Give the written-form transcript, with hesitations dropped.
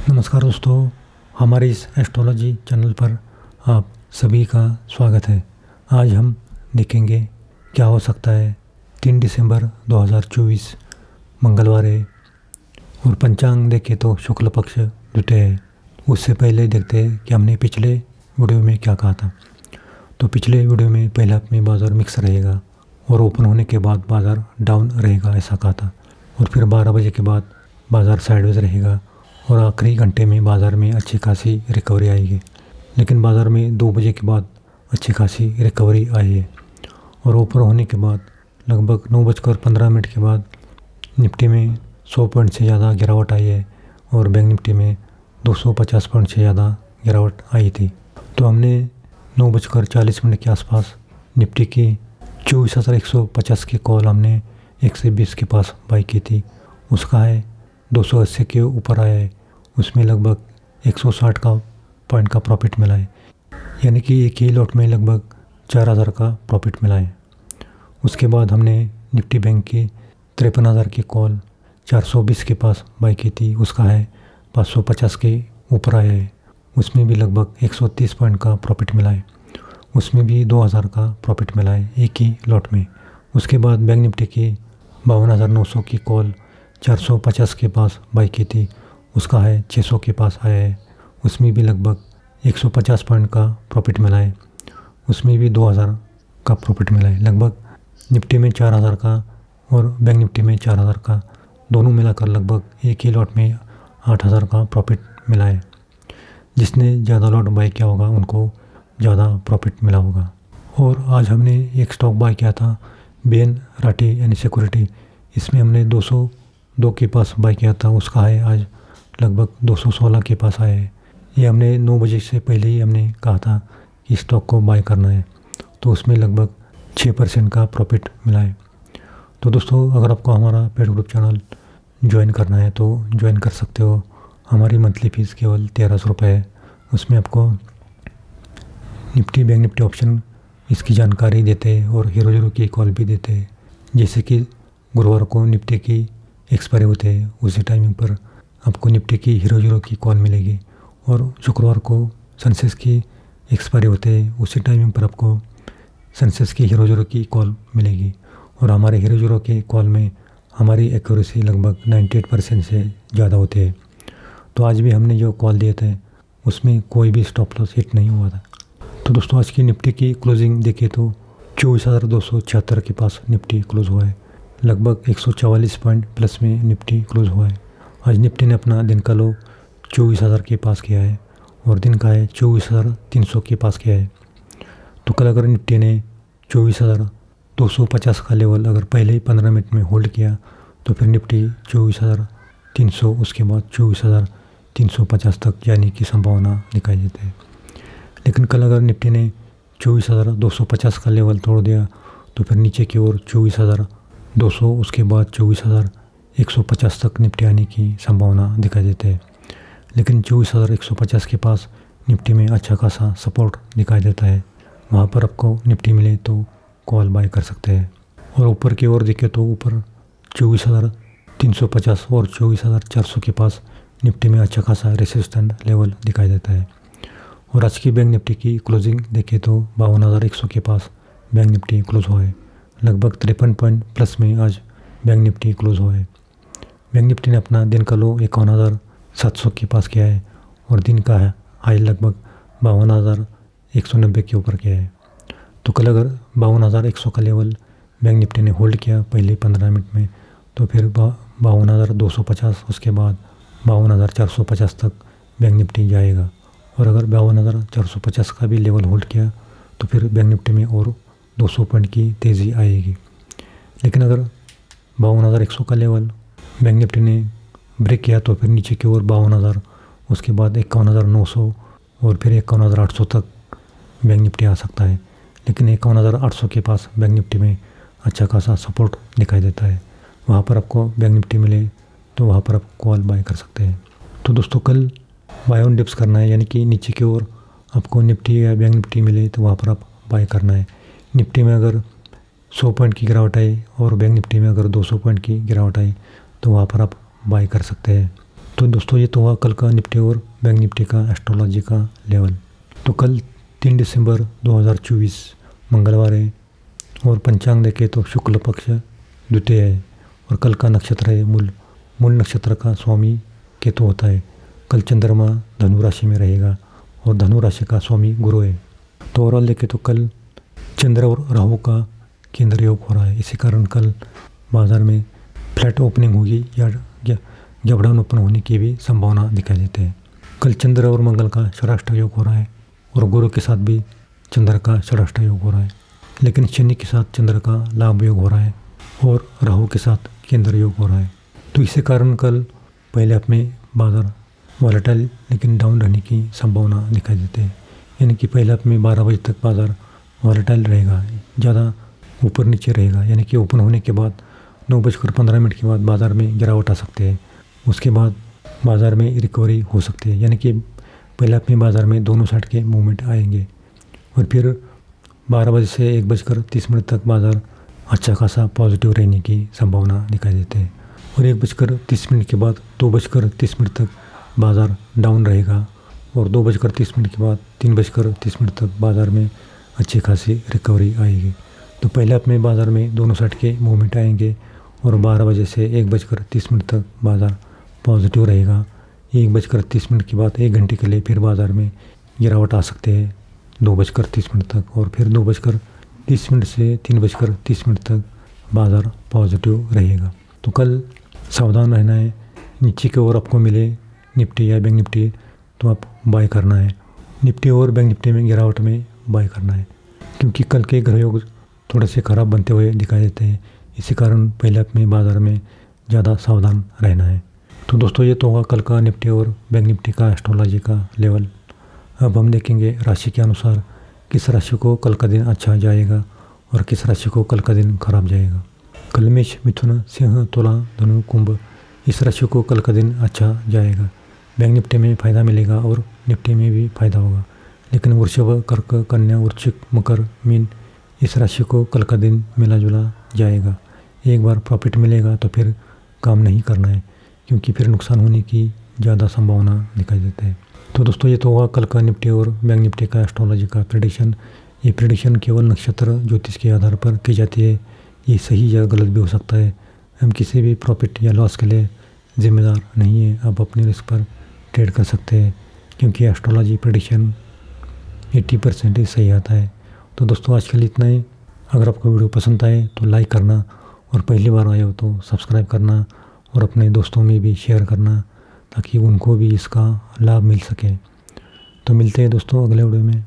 नमस्कार दोस्तों, हमारे इस एस्ट्रोलॉजी चैनल पर आप सभी का स्वागत है। आज हम देखेंगे क्या हो सकता है 3 दिसंबर 2024 मंगलवार है और पंचांग देखें तो शुक्ल पक्ष जुटे है। उससे पहले देखते हैं कि हमने पिछले वीडियो में क्या कहा था। तो पिछले वीडियो में पहले हाफ में बाज़ार मिक्स रहेगा और ओपन होने के बाद बाज़ार डाउन रहेगा ऐसा कहा था, और फिर 12 बजे के बाद बाज़ार साइडवेज रहेगा और आखिरी घंटे में बाज़ार में अच्छी खासी रिकवरी आएगी। लेकिन बाज़ार में 2 बजे के बाद अच्छी खासी रिकवरी आई है और ऊपर होने के बाद लगभग 9:15 के बाद निफ्टी में 100 पॉइंट से ज़्यादा गिरावट आई है और बैंक निफ्टी में 250 पॉइंट से ज़्यादा गिरावट आई थी। तो हमने 9:40 के आसपास निफ्टी की 24,150 की कॉल हमने 120 के पास बाई की थी। उसका है 280 के ऊपर आया है, उसमें लगभग 160 का पॉइंट का प्रॉफिट मिला है, यानी कि एक ही लॉट में लगभग 4,000 का प्रॉफिट मिला है। उसके बाद हमने निफ्टी बैंक की 53,000 की कॉल 420 के पास बाई की थी। उसका है 550 के ऊपर आया है, उसमें भी लगभग 130 पॉइंट का प्रॉफिट मिला है, उसमें भी 2,000 का प्रॉफिट मिला है एक ही लॉट में। उसके बाद बैंक निफ्टी की 52,900 की कॉल 450 के पास बाई की थी। उसका है 600 के पास आया है, उसमें भी लगभग 150 पॉइंट का प्रॉफिट मिला है, उसमें भी 2,000 का प्रॉफिट मिला है। लगभग निफ्टी में 4,000 का और बैंक निफ्टी में 4,000 का, दोनों मिलाकर लगभग एक ही लॉट में 8,000 का प्रॉफिट मिला है। जिसने ज़्यादा लॉट बाई किया होगा उनको ज़्यादा प्रॉफिट मिला होगा। और आज हमने एक स्टॉक बाई किया था बेन राठी यानी सिक्योरिटी, इसमें हमने 202 के पास बाई किया था। उसका है आज लगभग 216 के पास आया है। ये हमने 9 बजे से पहले ही हमने कहा था कि स्टॉक को बाई करना है, तो उसमें लगभग 6% का प्रॉफिट मिला है। तो दोस्तों, अगर आपको हमारा पेड ग्रुप चैनल ज्वाइन करना है तो ज्वाइन कर सकते हो। हमारी मंथली फ़ीस केवल 1300 रुपये है। उसमें आपको निफ्टी बैंक निफ्टी ऑप्शन इसकी जानकारी देते हैं और हीरो ज़ीरो की कॉल भी देते हैं। जैसे कि गुरुवार को निफ्टी की एक्सपायरी होते हैं, उसी टाइमिंग पर आपको निफ्टी की हीरो ज़ीरो की कॉल मिलेगी, और शुक्रवार को सेंसेक्स की एक्सपायरी होते हैं, उसी टाइमिंग पर आपको सेंसेक्स की हीरो ज़ीरो की कॉल मिलेगी। और हमारे हीरो ज़ीरो के कॉल में हमारी एक्यूरेसी लगभग 98% से ज़्यादा होती है। तो आज भी हमने जो कॉल दिए थे उसमें कोई भी स्टॉप लॉस हिट नहीं हुआ था। तो दोस्तों, आज की निफ्टी की क्लोजिंग देखें तो 24,276 के पास निफ्टी क्लोज हुआ है। लगभग 144 पॉइंट प्लस में निफ्टी क्लोज हुआ है। आज निफ्टी ने अपना दिन का लो 24,000 के पास किया है और दिन का है 24,300 के पास किया है। तो कल अगर निफ्टी ने 24,250 का लेवल अगर पहले ही 15 मिनट में होल्ड किया तो फिर निफ्टी 24,300 उसके बाद 24,350 तक जाने की संभावना दिखाई देती है। लेकिन कल अगर निफ्टी ने 24,250 का लेवल तोड़ दिया तो फिर नीचे की ओर 24,200 उसके बाद 24,150 तक निफ्टी आने की संभावना दिखाई देती है। लेकिन 24,150 के पास निफ्टी में अच्छा खासा सपोर्ट दिखाई देता है, वहाँ पर आपको निफ्टी मिले तो कॉल बाय कर सकते हैं। और ऊपर की ओर देखें तो ऊपर 24,350 और 24,400 के पास निफ्टी में अच्छा खासा रेसिस्टेंट लेवल दिखाई देता है। और आज की बैंक निफ्टी की क्लोजिंग देखें तो 52,100 के पास बैंक निफ्टी क्लोज हुआ है। लगभग 53 पॉइंट प्लस में आज बैंक निफ्टी क्लोज हुआ है। बैंक निफ्टी ने अपना दिन का लो 51,700 के पास किया है और दिन का हाई लगभग 52,190 के ऊपर किया है। तो कल अगर 52,100 का लेवल बैंक निफ्टी ने होल्ड किया पहले 15 मिनट में तो फिर 52,250 उसके बाद 52,450 तक बैंक निफ्टी जाएगा। और अगर 52,450 का भी लेवल होल्ड किया तो फिर बैंक निफ्टी में और 200 पॉइंट की तेज़ी आएगी। लेकिन अगर 52,100 का लेवल बैंक निफ्टी ने ब्रेक किया तो फिर नीचे की ओर 52,000 उसके बाद 51,900 और फिर 51,800 तक बैंक निफ्टी आ सकता है। लेकिन 51,800 के पास बैंक निफ्टी में अच्छा खासा सपोर्ट दिखाई देता है, वहाँ पर आपको बैंक निफ्टी मिले तो वहाँ पर आप कॉल बाय कर सकते हैं। तो दोस्तों, कल बाय ऑन डिप्स करना है, यानी कि नीचे की ओर आपको निफ्टी या बैंक निफ्टी मिले तो वहाँ पर आप बाय करना है। निफ्टी में अगर 100 पॉइंट की गिरावट आई और बैंक निफ्टी में अगर 200 पॉइंट की गिरावट आई तो वहाँ पर आप बाय कर सकते हैं। तो दोस्तों ये तो हुआ कल का निफ्टी और बैंक निफ्टी का एस्ट्रोलॉजी का लेवल। तो कल 3 दिसंबर 2024 मंगलवार है और पंचांग देखें तो शुक्ल पक्ष द्वितीय है और कल का नक्षत्र है मूल। मूल नक्षत्र का स्वामी केतु होता है। कल चंद्रमा धनु राशि में रहेगा और धनु राशि का स्वामी गुरु है। तो ओवरऑल देखें तो कल चंद्र और राहु का केंद्र योग हो रहा है। इसी कारण कल बाजार में फ्लैट ओपनिंग होगी या जब डाउन ओपन होने की भी संभावना दिखाई देती है। कल चंद्र और मंगल का षडाष्टक योग हो रहा है और गुरु के साथ भी चंद्र का षडाष्टक योग हो रहा है, लेकिन शनि के साथ चंद्र का लाभ योग हो रहा है और राहु के साथ केंद्र योग हो रहा है। तो इसी कारण कल पहले हाफ में बाजार वॉलेटाइल लेकिन डाउन रहने की संभावना दिखाई देती है। यानी कि पहले हाफ में 12 बजे तक बाजार वॉलेटाइल रहेगा, ज़्यादा ऊपर नीचे रहेगा। यानी कि ओपन होने के बाद 9:15 के बाद बाज़ार में गिरावट आ सकती है। उसके बाद बाज़ार में रिकवरी हो सकती है। यानी कि पहले अपने बाज़ार में दोनों साइड के मूवमेंट आएंगे और फिर 12 बजे से 1:30 तक बाज़ार अच्छा खासा पॉजिटिव रहने की संभावना दिखाई देती है और 1:30 के बाद 2:30 तक बाज़ार डाउन रहेगा और 2:30 के बाद 3:30 तक बाज़ार में अच्छी खासी रिकवरी आएगी। तो पहले अपने बाज़ार में दोनों साइड के मूवमेंट आएंगे और 12 बजे से 1:30 तक बाज़ार पॉजिटिव रहेगा। 1:30 के बाद 1 घंटे के लिए फिर बाज़ार में गिरावट आ सकती है 2:30 तक और फिर 2:30 से 3:30 तक बाज़ार पॉजिटिव रहेगा। तो कल सावधान रहना है। नीचे की ओर आपको मिले निफ्टी या बैंक निफ्टी तो आप बाय करना है। निफ्टी और बैंक निफ्टी में गिरावट में बाय करना है, क्योंकि कल के ग्रह योग थोड़े से ख़राब बनते हुए दिखाई देते हैं। इसी कारण पहले अपने बाज़ार में ज़्यादा सावधान रहना है। तो दोस्तों ये तो होगा कल का निफ्टी और बैंक निफ्टी का एस्ट्रोलॉजी का लेवल। अब हम देखेंगे राशि के अनुसार किस राशि को कल का दिन अच्छा जाएगा और किस राशि को कल का दिन खराब जाएगा। कल मेष, मिथुन, सिंह, तुला, धनु, कुंभ इस राशि को कल का दिन अच्छा जाएगा। बैंक निफ्टी में फ़ायदा मिलेगा और निफ्टी में भी फ़ायदा होगा, लेकिन वृषभ, कर्क, कन्या, वृश्चिक, मकर, मीन इस राशि को कल का दिन मिला जुला जाएगा। एक बार प्रॉफिट मिलेगा तो फिर काम नहीं करना है, क्योंकि फिर नुकसान होने की ज़्यादा संभावना दिखाई देती है। तो दोस्तों ये तो हुआ कल का निफ्टी और बैंक निफ्टी का एस्ट्रोलॉजी का प्रेडिक्शन। ये प्रेडिक्शन केवल नक्षत्र ज्योतिष के आधार पर की जाती है। ये सही या गलत भी हो सकता है। हम किसी भी प्रॉफिट या लॉस के लिए जिम्मेदार नहीं है। आप अपने रिस्क पर ट्रेड कर सकते हैं, क्योंकि एस्ट्रोलॉजी प्रेडिक्शन 80% ही सही आता है। तो दोस्तों आज के लिए इतना ही। अगर आपको वीडियो पसंद आए तो लाइक करना और पहली बार आए हो तो सब्सक्राइब करना और अपने दोस्तों में भी शेयर करना, ताकि उनको भी इसका लाभ मिल सके। तो मिलते हैं दोस्तों अगले वीडियो में।